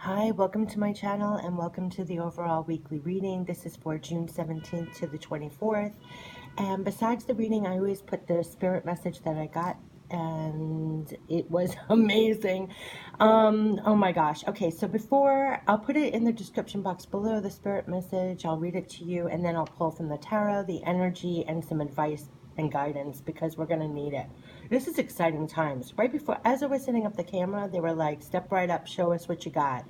Hi, welcome to my channel and welcome to the overall weekly reading. This is for June 17th to the 24th. And besides the reading, I always put the spirit message that I got, and it was amazing. Oh my gosh. Okay, so before, I'll put it in the description box below, the spirit message. I'll read it to you, and then I'll pull from the tarot, the energy, and some advice and guidance because we're going to need it. This is exciting times. Right before, as I was setting up the camera, they were like, step right up, show us what you got.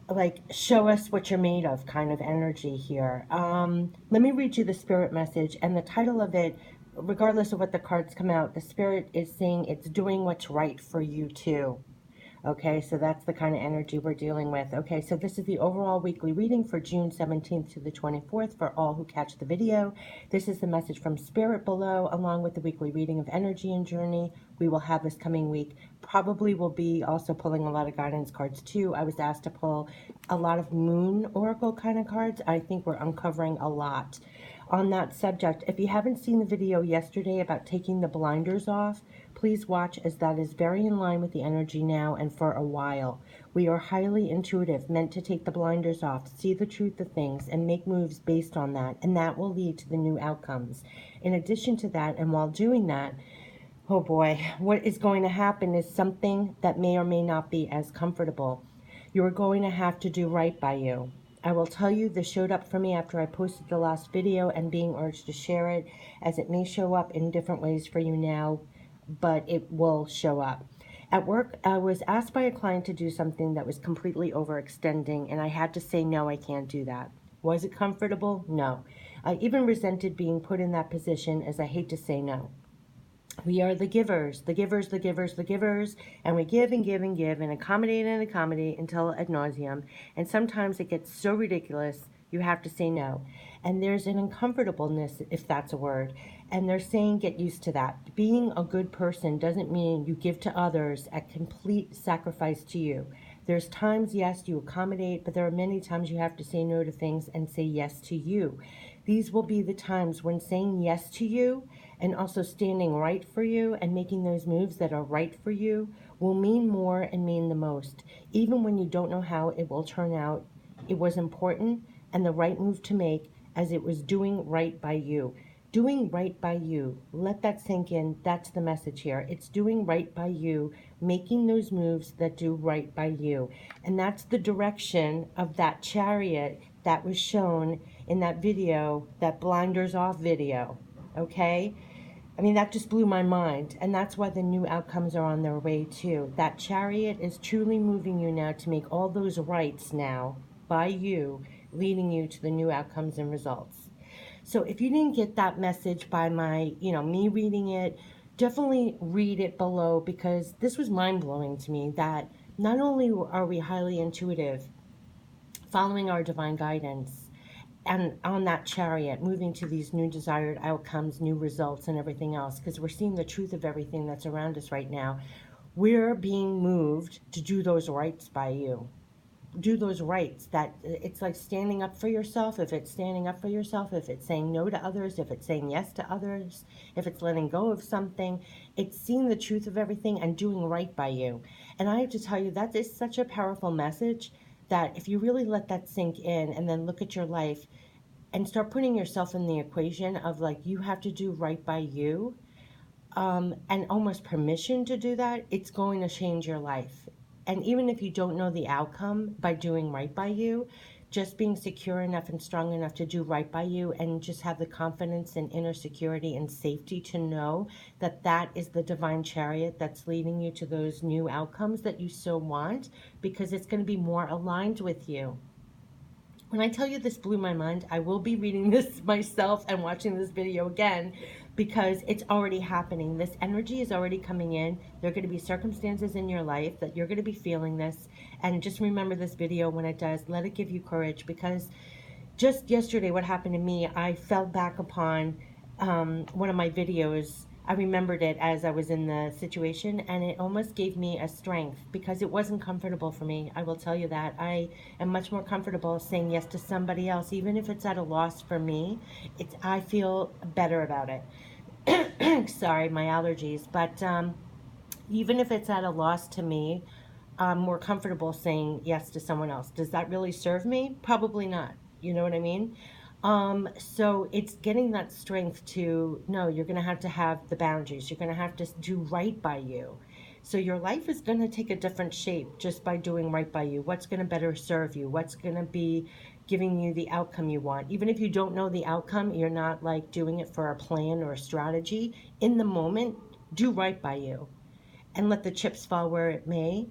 Like, show us what you're made of kind of energy here. Let me read you the spirit message, and the title of it, regardless of what the cards come out, the spirit is saying it's doing what's right for you too. Okay, so that's the kind of energy we're dealing with. Okay, so this is the overall weekly reading for June 17th to the 24th for all who catch the video. This is the message from Spirit below, along with the weekly reading of Energy and Journey we will have this coming week. Probably will be also pulling a lot of guidance cards too. I was asked to pull a lot of Moon Oracle kind of cards. I think we're uncovering a lot on that subject. If you haven't seen the video yesterday about taking the blinders off, please watch, as that is very in line with the energy now and for a while. We are highly intuitive, meant to take the blinders off, see the truth of things, and make moves based on that, and that will lead to the new outcomes. In addition to that, and while doing that, oh boy, what is going to happen is something that may or may not be as comfortable. You are going to have to do right by you. I will tell you, this showed up for me after I posted the last video and being urged to share it, as it may show up in different ways for you now, but it will show up. At work, I was asked by a client to do something that was completely overextending, and I had to say, no, I can't do that. Was it comfortable? No. I even resented being put in that position, as I hate to say no. We are the givers, the givers, the givers, the givers, and we give and give and give and accommodate until ad nauseum. And sometimes it gets so ridiculous, you have to say no. And there's an uncomfortableness, if that's a word. And they're saying get used to that. Being a good person doesn't mean you give to others at complete sacrifice to you. There's times, yes, you accommodate, but there are many times you have to say no to things and say yes to you. These will be the times when saying yes to you and also standing right for you and making those moves that are right for you will mean more and mean the most. Even when you don't know how it will turn out, it was important and the right move to make, as it was doing right by you. Doing right by you. Let that sink in. That's the message here. It's doing right by you, making those moves that do right by you. And that's the direction of that chariot that was shown in that video, that blinders off video. Okay? I mean, that just blew my mind. And that's why the new outcomes are on their way too. That chariot is truly moving you now to make all those rights now by you, leading you to the new outcomes and results. So if you didn't get that message by my, me reading it, definitely read it below, because this was mind-blowing to me that not only are we highly intuitive, following our divine guidance, and on that chariot, moving to these new desired outcomes, new results, and everything else, because we're seeing the truth of everything that's around us right now. We're being moved to do those rights by you. Do those rights. That it's like standing up for yourself. If it's standing up for yourself, if it's saying no to others, if it's saying yes to others, if it's letting go of something, it's seeing the truth of everything and doing right by you. And I have to tell you, that is such a powerful message that if you really let that sink in and then look at your life and start putting yourself in the equation of, like, you have to do right by you, and almost permission to do that, it's going to change your life. And even if you don't know the outcome by doing right by you, just being secure enough and strong enough to do right by you and just have the confidence and inner security and safety to know that that is the divine chariot that's leading you to those new outcomes that you so want, because it's going to be more aligned with you. When I tell you this blew my mind, I will be reading this myself and watching this video again, because it's already happening. This energy is already coming in. There are going to be circumstances in your life that you're going to be feeling this. And just remember this video when it does. Let it give you courage, because just yesterday what happened to me, I fell back upon one of my videos. I remembered it as I was in the situation, and it almost gave me a strength, because it wasn't comfortable for me. I will tell you that. I am much more comfortable saying yes to somebody else, even if it's at a loss for me. I feel better about it. Sorry, my allergies. But even if it's at a loss to me, I'm more comfortable saying yes to someone else. Does that really serve me? Probably not. You know what I mean? So it's getting that strength to, no, you're going to have the boundaries. You're going to have to do right by you. So your life is going to take a different shape just by doing right by you. What's going to better serve you? What's going to be giving you the outcome you want? Even if you don't know the outcome, you're not like doing it for a plan or a strategy. In the moment, do right by you and let the chips fall where it may.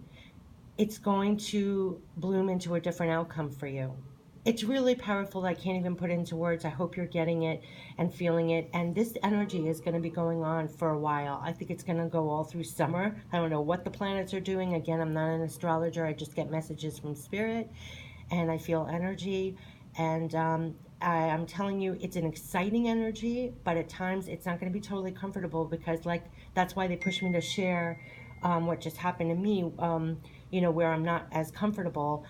It's going to bloom into a different outcome for you. It's really powerful. I can't even put into words. I hope you're getting it and feeling it. And this energy is going to be going on for a while. I think it's going to go all through summer. I don't know what the planets are doing. Again, I'm not an astrologer. I just get messages from spirit and I feel energy. And I'm telling you, it's an exciting energy, but at times it's not going to be totally comfortable because, like, that's why they push me to share what just happened to me, where I'm not as comfortable.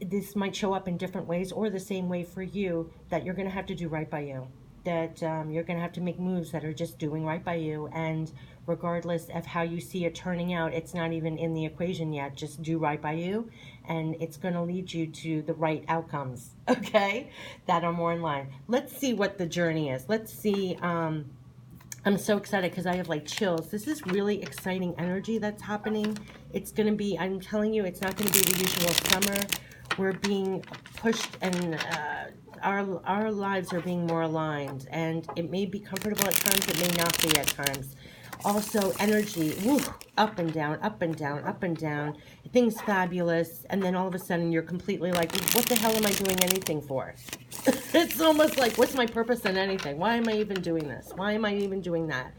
This might show up in different ways or the same way for you, that you're going to have to do right by you. That you're going to have to make moves that are just doing right by you. And regardless of how you see it turning out, it's not even in the equation yet. Just do right by you. And it's going to lead you to the right outcomes, okay, that are more in line. Let's see what the journey is. Let's see. I'm so excited because I have like chills. This is really exciting energy that's happening. It's going to be, I'm telling you, it's not going to be the usual summer. We're being pushed and our lives are being more aligned. And it may be comfortable at times, it may not be at times. Also, energy, woo, up and down, up and down, up and down. Things fabulous. And then all of a sudden you're completely like, what the hell am I doing anything for? It's almost like, what's my purpose in anything? Why am I even doing this? Why am I even doing that?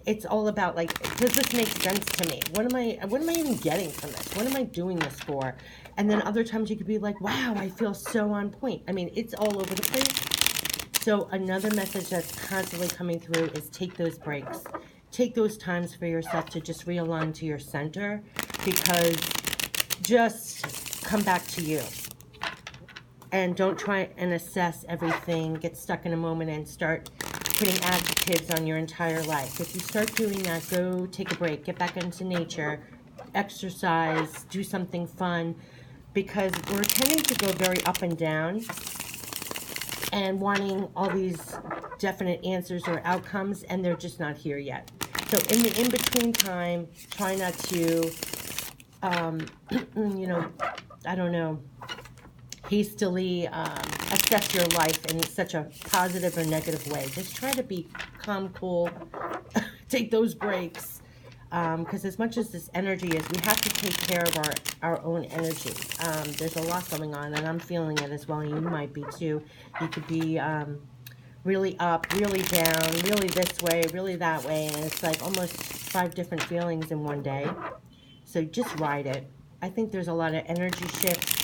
It's all about like, does this make sense to me? What am I even getting from this? What am I doing this for? And then other times you could be like, wow, I feel so on point. I mean, it's all over the place. So another message that's constantly coming through is take those breaks. Take those times for yourself to just realign to your center, because just come back to you. And don't try and assess everything, get stuck in a moment and start putting adjectives on your entire life. If you start doing that, go take a break, get back into nature, exercise, do something fun, because we're tending to go very up and down and wanting all these definite answers or outcomes, and they're just not here yet. So in the in-between time, try not to, I don't know, hastily assess your life in such a positive or negative way. Just try to be calm, cool, take those breaks. Because as much as this energy is, we have to take care of our own energy. There's a lot going on, and I'm feeling it as well, and you might be too. You could be really up, really down, really this way, really that way, and it's like almost 5 different feelings in one day. So just ride it. I think there's a lot of energy shifts.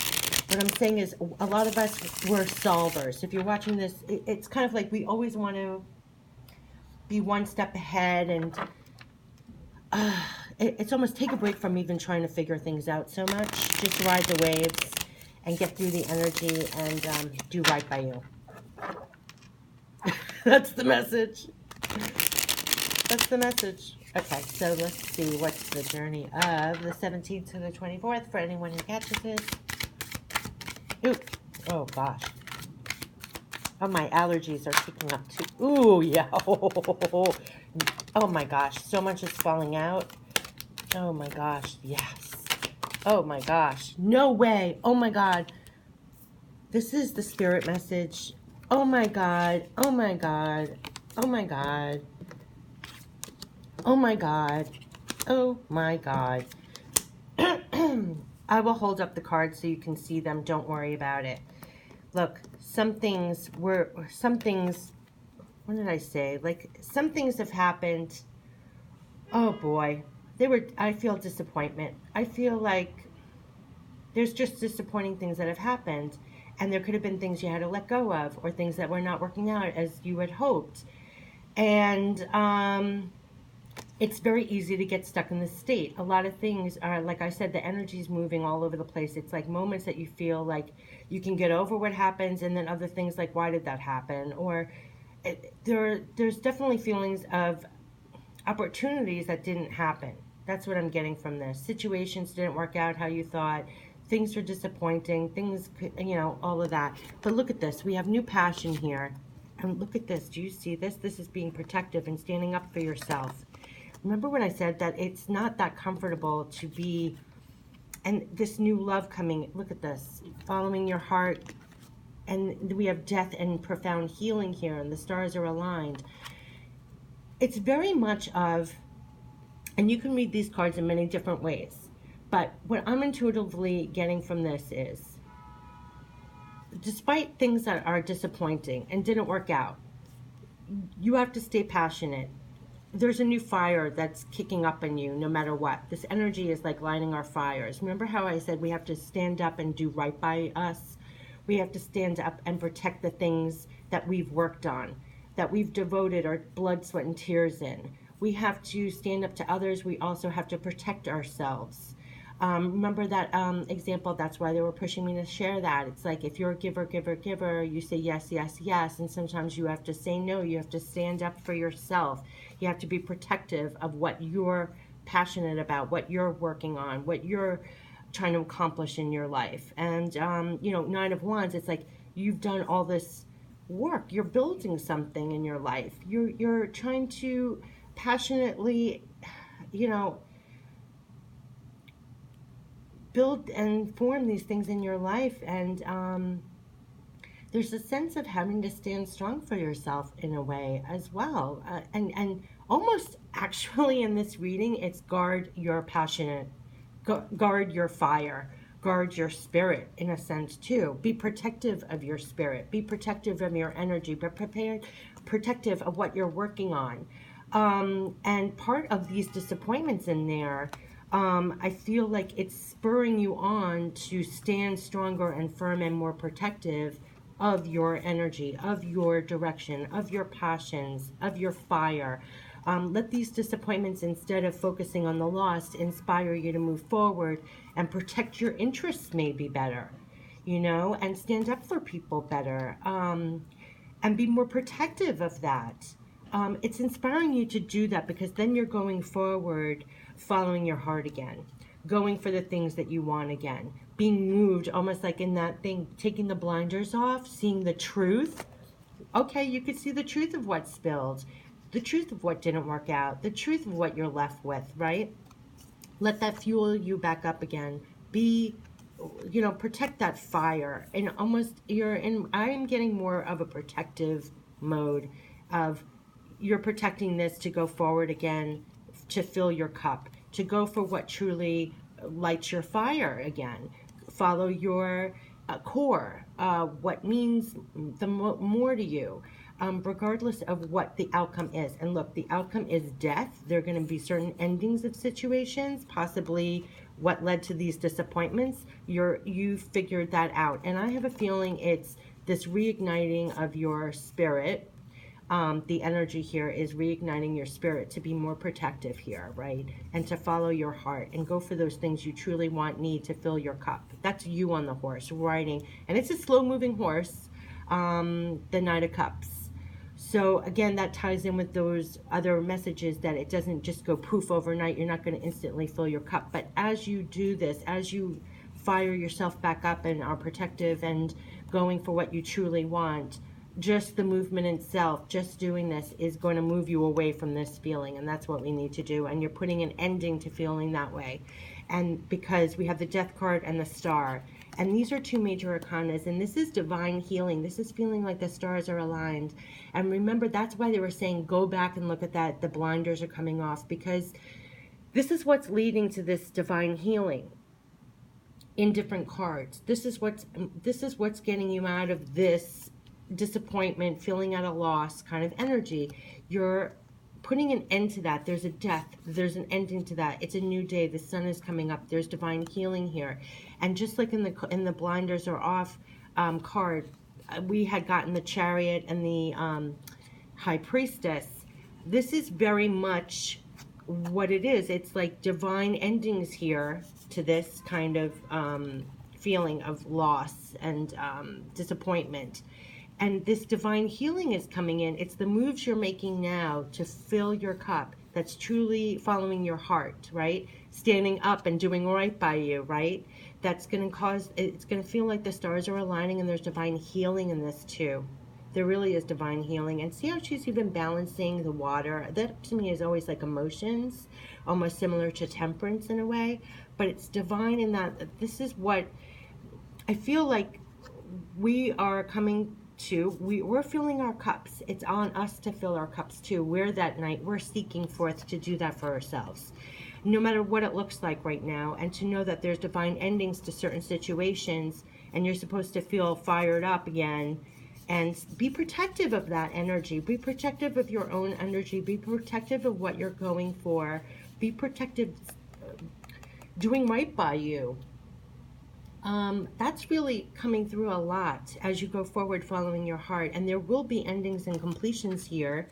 What I'm saying is, a lot of us, we're solvers. If you're watching this, it's kind of like we always want to be one step ahead, and it's almost take a break from even trying to figure things out so much. Just ride the waves and get through the energy and do right by you. That's the message. That's the message. Okay, so let's see what's the journey of the 17th to the 24th for anyone who catches this. Ooh, oh gosh. Oh, my allergies are kicking up too. Ooh, yeah. Oh my gosh, so much is falling out. Oh my gosh, yes. Oh my gosh, no way. Oh my God. This is the spirit message. Oh my God, oh my God, oh my God. Oh my God, oh my God. I will hold up the cards so you can see them. Don't worry about it. Look, what did I say? Like, some things have happened. Oh boy. I feel disappointment. I feel like there's just disappointing things that have happened. And there could have been things you had to let go of, or things that were not working out as you had hoped. And it's very easy to get stuck in this state. A lot of things are, like I said, the energy's moving all over the place. It's like moments that you feel like you can get over what happens, and then other things like, why did that happen? Or there's definitely feelings of opportunities that didn't happen, That's what I'm getting from this. Situations didn't work out how you thought. Things are disappointing. Things, all of that. But look at this. We have new passion here. And look at this. Do you see this? This is being protective and standing up for yourself. Remember when I said that it's not that comfortable to be, and this new love coming, look at this, following your heart, and we have death and profound healing here, and the stars are aligned. It's very much of, and you can read these cards in many different ways, but what I'm intuitively getting from this is, despite things that are disappointing and didn't work out, you have to stay passionate. There's a new fire that's kicking up in you no matter what. This energy is like lighting our fires. Remember how I said we have to stand up and do right by us? We have to stand up and protect the things that we've worked on, that we've devoted our blood, sweat, and tears in. We have to stand up to others. We also have to protect ourselves. Remember that example? That's why they were pushing me to share that. It's like if you're a giver, giver, giver, you say yes, yes, yes. And sometimes you have to say no. You have to stand up for yourself. You have to be protective of what you're passionate about, what you're working on, what you're trying to accomplish in your life. And, Nine of Wands, it's like you've done all this work. You're building something in your life. You're trying to passionately, build and form these things in your life, and there's a sense of having to stand strong for yourself in a way as well, and almost actually in this reading it's guard your passionate, guard your fire, guard your spirit in a sense too. Be protective of your spirit, be protective of your energy, be protective of what you're working on. And part of these disappointments in there, I feel like it's spurring you on to stand stronger and firm and more protective of your energy, of your direction, of your passions, of your fire. Let these disappointments, instead of focusing on the loss, inspire you to move forward and protect your interests maybe better, and stand up for people better, and be more protective of that. It's inspiring you to do that, because then you're going forward, following your heart again, going for the things that you want again, being moved, almost like in that thing, taking the blinders off, seeing the truth. Okay, you could see the truth of what spilled, the truth of what didn't work out, the truth of what you're left with, right? Let that fuel you back up again. Be, protect that fire. And almost I am getting more of a protective mode of, you're protecting this to go forward again, to fill your cup, to go for what truly lights your fire again. Follow your core, what means the more to you, regardless of what the outcome is. And look, the outcome is death. There are going to be certain endings of situations, possibly what led to these disappointments. You figured that out. And I have a feeling it's this reigniting of your spirit. The energy here is reigniting your spirit to be more protective here, right? And to follow your heart and go for those things you truly want, need to fill your cup. That's you on the horse riding. And it's a slow moving horse, the Knight of Cups. So again, that ties in with those other messages, that it doesn't just go poof overnight. You're not going to instantly fill your cup. But as you do this, as you fire yourself back up and are protective and going for what you truly want, just the movement itself, just doing this, is going to move you away from this feeling. And that's what we need to do. And you're putting an ending to feeling that way. And because we have the Death card and the Star, and these are two major arcanas, and this is divine healing. This is feeling like the stars are aligned. And remember, that's why they were saying go back and look at that. The blinders are coming off, because this is what's leading to this divine healing in different cards. This is what's getting you out of this disappointment, feeling at a loss kind of energy. You're putting an end to that. There's a death, there's an ending to that. It's a new day, the sun is coming up, there's divine healing here. And just like in the blinders are off card, we had gotten the Chariot and the High Priestess. This is very much what it is. It's like divine endings here to this kind of feeling of loss and disappointment. And this divine healing is coming in. It's the moves you're making now to fill your cup that's truly following your heart, right? Standing up and doing right by you, right? That's going to cause, it's going to feel like the stars are aligning, and there's divine healing in this too. There really is divine healing. And see how she's even balancing the water? That to me is always like emotions, almost similar to temperance in a way. But it's divine in that this is what I feel like we are coming to. We're filling our cups. It's on us to fill our cups too. We're that night. We're seeking forth to do that for ourselves, no matter what it looks like right now, and to know that there's divine endings to certain situations, and you're supposed to feel fired up again. And be protective of that energy. Be protective of your own energy. Be protective of what you're going for. Be protective, doing right by you. That's really coming through a lot as you go forward following your heart. And there will be endings and completions here.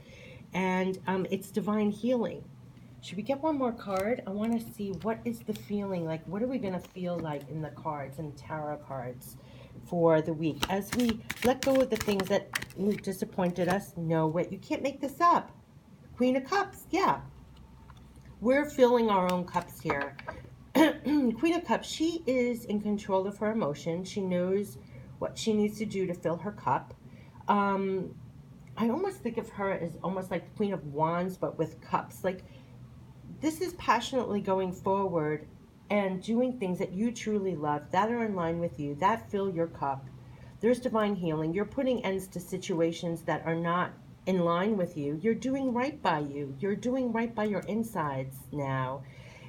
And it's divine healing. Should we get one more card? I want to see what is the feeling like. What are we going to feel like in the cards and tarot cards for the week as we let go of the things that disappointed us? No, wait, you can't make this up. Queen of Cups, yeah. We're filling our own cups here. Queen of Cups, she is in control of her emotions. She knows what she needs to do to fill her cup. I almost think of her as almost like the Queen of Wands, but with cups. Like, this is passionately going forward and doing things that you truly love, that are in line with you, that fill your cup. There's divine healing. You're putting ends to situations that are not in line with you. You're doing right by you. You're doing right by your insides now.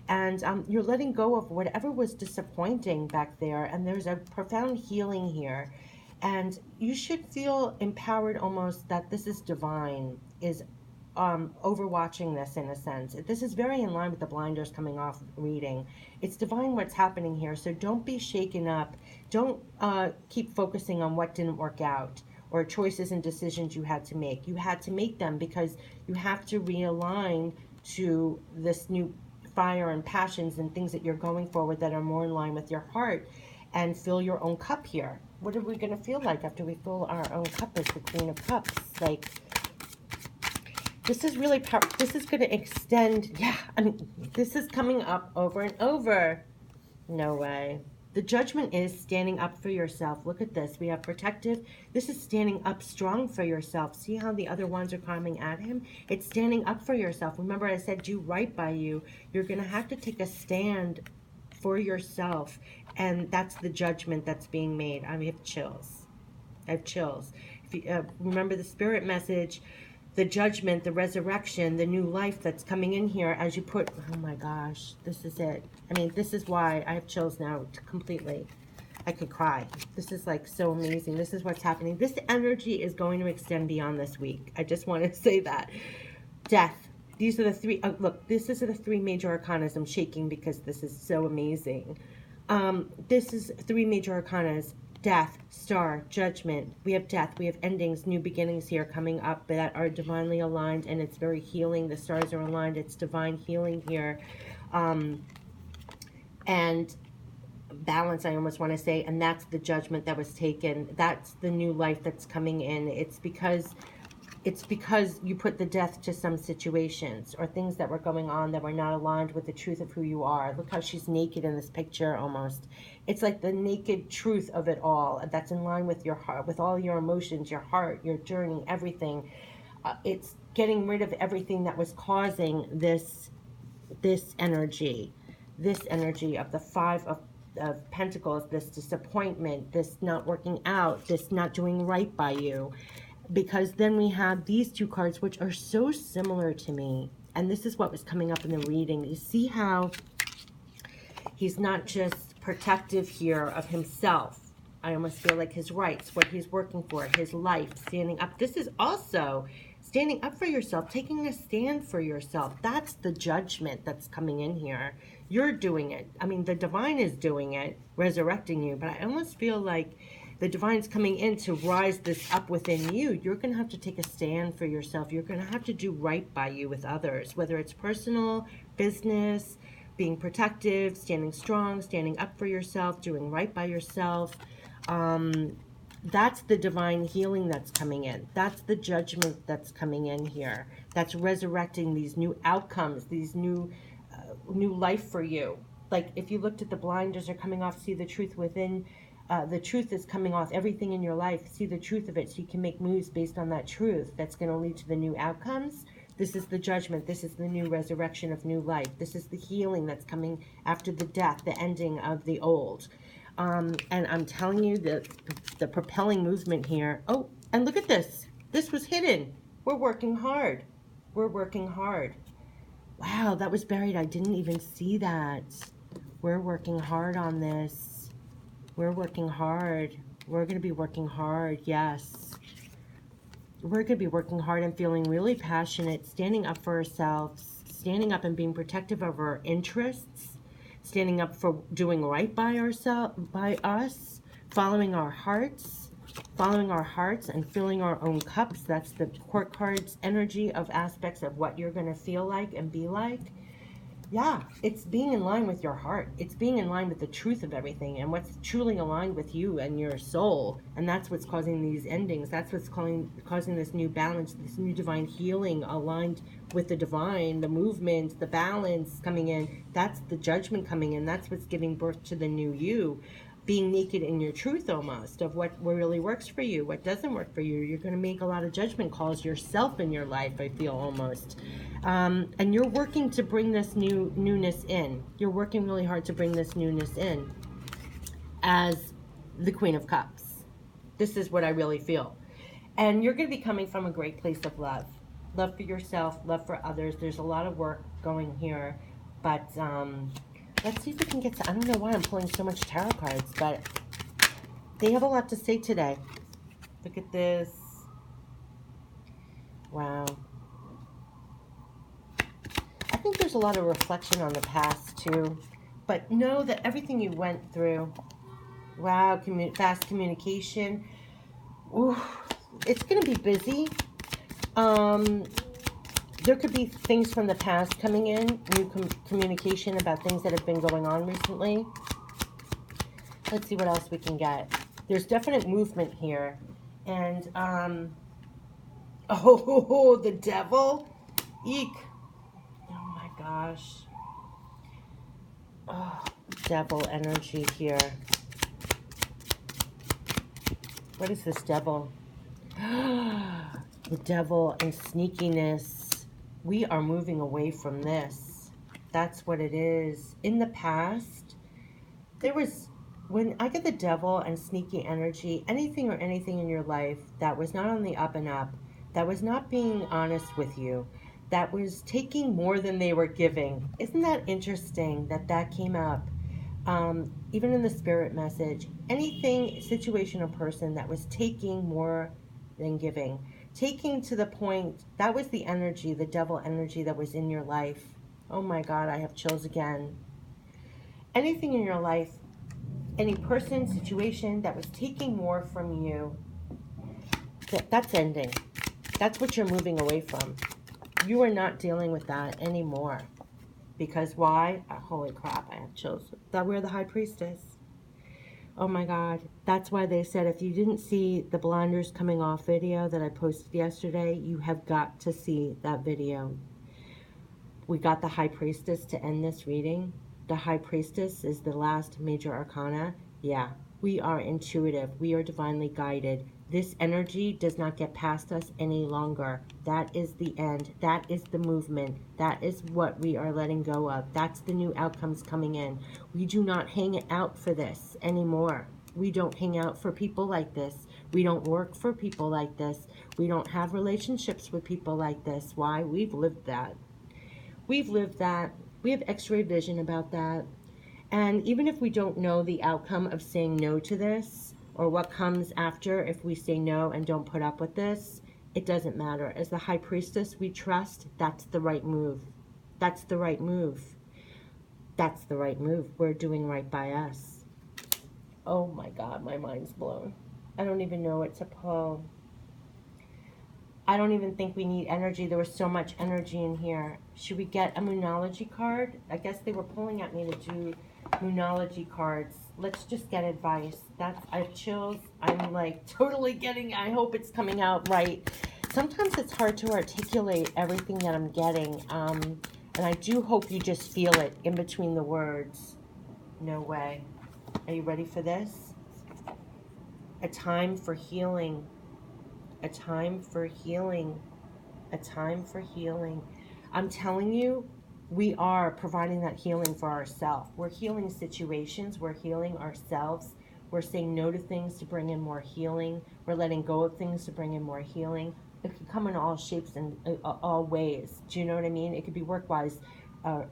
And you're letting go of whatever was disappointing back there. And there's a profound healing here. And you should feel empowered almost that this is divine, is overwatching this in a sense. This is very in line with the blinders coming off reading. It's divine what's happening here. So don't be shaken up. Don't keep focusing on what didn't work out or choices and decisions you had to make. You had to make them because you have to realign to this new fire and passions and things that you're going forward that are more in line with your heart, and fill your own cup here. What are we going to feel like after we fill our own cup as the Queen of Cups? Like, this is really powerful. This is going to extend. Yeah, I mean, this is coming up over and over. No way. The Judgment is standing up for yourself. Look at this. We have protective. This is standing up strong for yourself. See how the other ones are coming at him? It's standing up for yourself. Remember, I said do right by you. You're going to have to take a stand for yourself. And that's the judgment that's being made. I have chills. I have chills. If you, remember the spirit message, the judgment, the resurrection, the new life that's coming in here as you put, oh my gosh, this is it. I mean, this is why I have chills now completely. I could cry. This is like so amazing. This is what's happening. This energy is going to extend beyond this week. I just want to say that. Death. These are the three, look, this is the three major arcanas. I'm shaking because this is so amazing. This is three major arcanas. Death, star, judgment. We have death, we have endings, new beginnings here coming up that are divinely aligned, and it's very healing. The stars are aligned. It's divine healing here. And balance, I almost want to say, and that's the judgment that was taken. That's the new life that's coming in. It's because you put the death to some situations or things that were going on that were not aligned with the truth of who you are. Look how she's naked in this picture almost. It's like the naked truth of it all. That's in line with your heart, with all your emotions, your heart, your journey, everything. It's getting rid of everything that was causing this energy of the Five of Pentacles, this disappointment, this not working out, this not doing right by you. Because then we have these two cards, which are so similar to me. And this is what was coming up in the reading. You see how he's not just protective here of himself. I almost feel like his rights, what he's working for, his life, standing up. This is also standing up for yourself, taking a stand for yourself. That's the judgment that's coming in here. You're doing it. I mean, the divine is doing it, resurrecting you. But I almost feel like the divine's coming in to rise this up within you. You're going to have to take a stand for yourself. You're going to have to do right by you with others, whether it's personal, business, being protective, standing strong, standing up for yourself, doing right by yourself. That's the divine healing that's coming in. That's the judgment that's coming in here. That's resurrecting these new outcomes, these new life for you. Like if you looked at the blinders are coming off, see the truth within. The truth is coming off everything in your life. See the truth of it so you can make moves based on that truth. That's going to lead to the new outcomes. This is the judgment. This is the new resurrection of new life. This is the healing that's coming after the death, the ending of the old. And I'm telling you that the propelling movement here. Oh, and look at this. This was hidden. We're working hard. We're working hard. Wow, that was buried. I didn't even see that. We're working hard on this. We're working hard. We're going to be working hard. Yes. We're going to be working hard and feeling really passionate, standing up for ourselves, standing up and being protective of our interests, standing up for doing right by us, following our hearts and filling our own cups. That's the court cards energy of aspects of what you're going to feel like and be like. Yeah, it's being in line with your heart. It's being in line with the truth of everything and what's truly aligned with you and your soul. And that's what's causing these endings. That's what's causing this new balance, this new divine healing aligned with the divine, the movement, the balance coming in. That's the judgment coming in. That's what's giving birth to the new you. Being naked in your truth almost of what really works for you, what doesn't work for you. You're going to make a lot of judgment calls yourself in your life, I feel almost. And you're working to bring this newness in. You're working really hard to bring this newness in as the Queen of Cups. This is what I really feel. And you're going to be coming from a great place of love. Love for yourself, love for others. There's a lot of work going here, but let's see if we can get to, I don't know why I'm pulling so much tarot cards, but they have a lot to say today. Look at this. Wow. I think there's a lot of reflection on the past too, but know that everything you went through, wow, fast communication, ooh, it's going to be busy. There could be things from the past coming in, new communication about things that have been going on recently. Let's see what else we can get. There's definite movement here. And, oh, the devil. Eek. Oh my gosh. Oh, devil energy here. What is this devil? The devil and sneakiness. We are moving away from this. That's what it is. In the past, there was, when I get the devil and sneaky energy, anything in your life that was not on the up and up, that was not being honest with you, that was taking more than they were giving. Isn't that interesting that that came up? Even in the spirit message, anything, situation, or person that was taking more than giving. Taking to the point, that was the energy, the devil energy that was in your life. Oh my God, I have chills again. Anything in your life, any person, situation that was taking more from you, that's ending. That's what you're moving away from. You are not dealing with that anymore. Because why? Holy crap, I have chills. That we're the High Priestess. Oh my God. That's why they said if you didn't see the blinders coming off video that I posted yesterday, you have got to see that video. We got the High Priestess to end this reading. The High Priestess is the last major arcana. Yeah, we are intuitive. We are divinely guided. This energy does not get past us any longer. That is the end. That is the movement. That is what we are letting go of. That's the new outcomes coming in. We do not hang out for this anymore. We don't hang out for people like this. We don't work for people like this. We don't have relationships with people like this. Why? We've lived that. We've lived that. We have x-ray vision about that. And even if we don't know the outcome of saying no to this, or what comes after if we say no and don't put up with this, it doesn't matter. As the High Priestess, we trust that's the right move. That's the right move. That's the right move. We're doing right by us. Oh my God, my mind's blown. I don't even know what to pull. I don't even think we need energy. There was so much energy in here. Should we get a Moonology card? I guess they were pulling at me to do Moonology cards. Let's just get advice. I have chills. I'm like totally getting, I hope it's coming out right. Sometimes it's hard to articulate everything that I'm getting. And I do hope you just feel it in between the words. No way. Are you ready for this? A time for healing. A time for healing. A time for healing. I'm telling you, we are providing that healing for ourselves. We're healing situations. We're healing ourselves. We're saying no to things to bring in more healing. We're letting go of things to bring in more healing. It can come in all shapes and all ways. Do you know what I mean? It could be work-wise,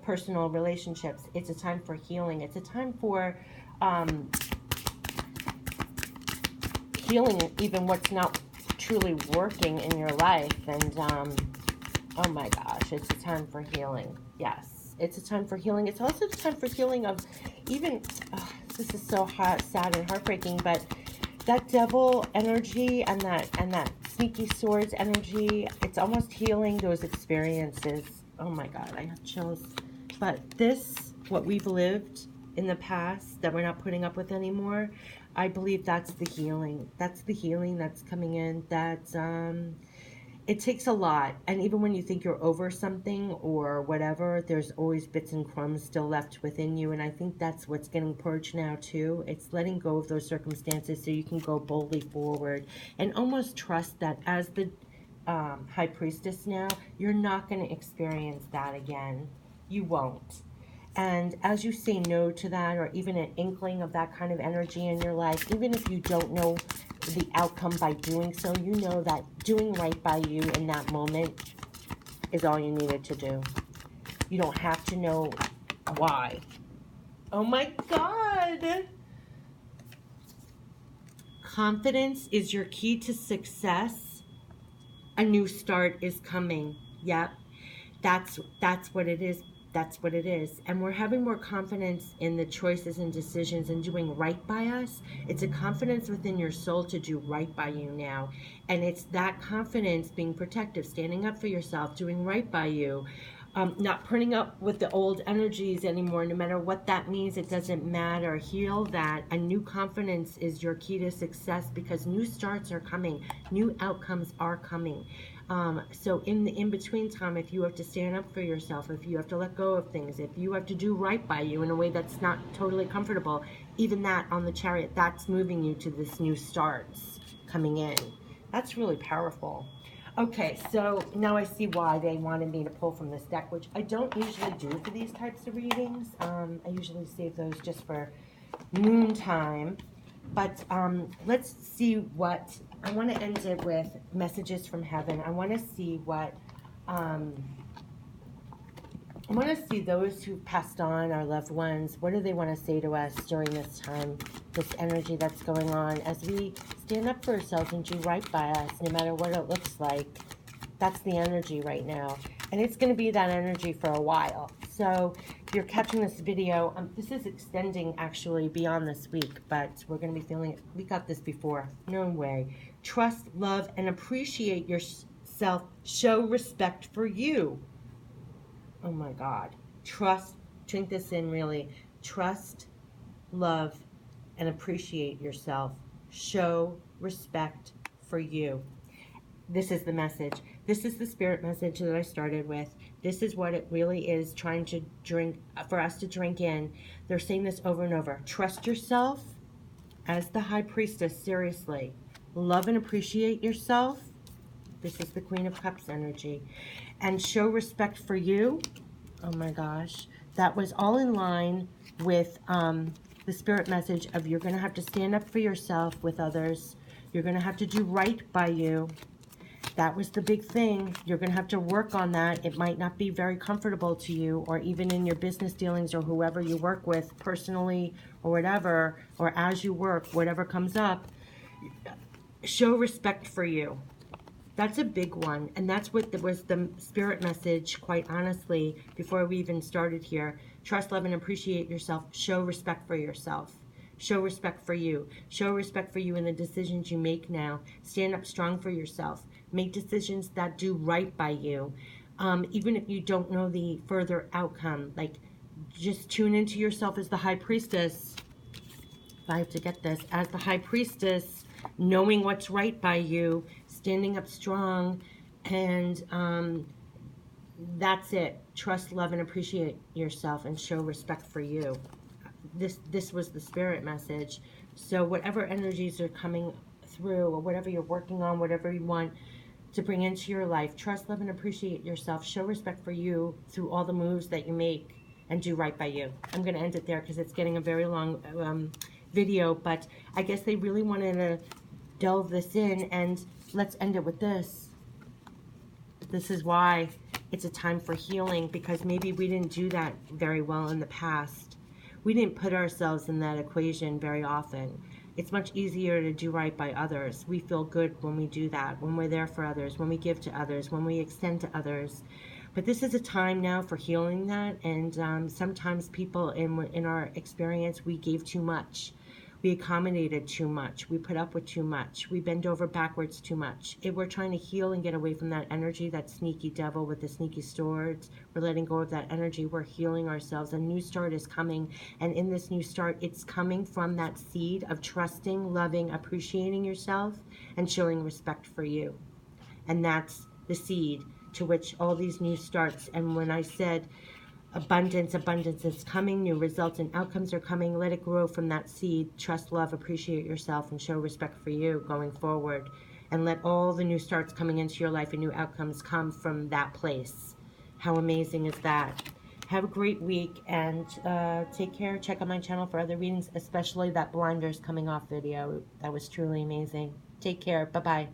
personal relationships. It's a time for healing. It's a time for healing even what's not truly working in your life. And oh my gosh, it's a time for healing. Yes, it's a time for healing. It's also a time for healing of even, this is so hot, sad, and heartbreaking, but that devil energy and that sneaky swords energy, it's almost healing those experiences. Oh my God, I have chills. But this, what we've lived in the past that we're not putting up with anymore, I believe that's the healing. That's the healing that's coming in. That's it takes a lot. And even when you think you're over something or whatever, there's always bits and crumbs still left within you. And I think that's what's getting purged now too. It's letting go of those circumstances so you can go boldly forward and almost trust that as the high priestess now, you're not going to experience that again. You won't. And as you say no to that, or even an inkling of that kind of energy in your life, even if you don't know the outcome by doing so, you know that doing right by you in that moment is all you needed to do. You don't have to know why. Oh my God. Confidence is your key to success. A new start is coming. Yep. That's what it is. That's what it is. And we're having more confidence in the choices and decisions and doing right by us. It's a confidence within your soul to do right by you now. And it's that confidence being protective, standing up for yourself, doing right by you, not putting up with the old energies anymore. No matter what that means, it doesn't matter. Heal that. A new confidence is your key to success because new starts are coming. New outcomes are coming. So in the in-between time, if you have to stand up for yourself, if you have to let go of things, if you have to do right by you in a way that's not totally comfortable, even that on the chariot, that's moving you to this new starts coming in. That's really powerful. Okay, so now I see why they wanted me to pull from this deck, which I don't usually do for these types of readings. I usually save those just for moon time. But let's see what, I want to end it with messages from heaven. I want to see what, I want to see those who passed on, our loved ones, what do they want to say to us during this time, this energy that's going on, as we stand up for ourselves and do right by us, no matter what it looks like. That's the energy right now. And it's going to be that energy for a while. So if you're catching this video, this is extending actually beyond this week, but we're going to be feeling it. We got this before. No way. Trust, love, and appreciate yourself. Show respect for you. Oh my God. Trust, drink this in really. Trust, love, and appreciate yourself. Show respect for you. This is the message. This is the spirit message that I started with. This is what it really is trying to drink, for us to drink in. They're saying this over and over. Trust yourself as the high priestess, seriously. Love and appreciate yourself. This is the Queen of Cups energy. And show respect for you. Oh my gosh. That was all in line with the spirit message of you're going to have to stand up for yourself with others. You're going to have to do right by you. That was the big thing. You're going to have to work on that. It might not be very comfortable to you, or even in your business dealings or whoever you work with personally or whatever, or as you work, whatever comes up. Show respect for you. That's a big one. And that's what was the spirit message, quite honestly, before we even started here. Trust, love, and appreciate yourself. Show respect for yourself. Show respect for you. Show respect for you in the decisions you make now. Stand up strong for yourself. Make decisions that do right by you. Even if you don't know the further outcome, like just tune into yourself as the high priestess. If I have to get this, as the high priestess, knowing what's right by you, standing up strong, and that's it. Trust, love, and appreciate yourself, and show respect for you. This was the spirit message. So whatever energies are coming through, or whatever you're working on, whatever you want to bring into your life, trust, love, and appreciate yourself. Show respect for you through all the moves that you make, and do right by you. I'm going to end it there because it's getting a very long video, but I guess they really wanted to delve this in, and let's end it with this. This is why it's a time for healing, because maybe we didn't do that very well in the past. We didn't put ourselves in that equation very often. It's much easier to do right by others. We feel good when we do that, when we're there for others, when we give to others, when we extend to others. But this is a time now for healing that, and sometimes people in our experience, we gave too much. We accommodated too much. We put up with too much. We bend over backwards too much. If we're trying to heal and get away from that energy, that sneaky devil with the sneaky swords, we're letting go of that energy. We're healing ourselves. A new start is coming. And in this new start, it's coming from that seed of trusting, loving, appreciating yourself, and showing respect for you. And that's the seed to which all these new starts. And when I said abundance is coming, new results and outcomes are coming, let it grow from that seed. Trust, love, appreciate yourself, and show respect for you going forward. And let all the new starts coming into your life and new outcomes come from that place. How amazing is that? Have a great week, and take care. Check out my channel for other readings, especially that blinders coming off video. That was truly amazing. Take care. Bye-bye.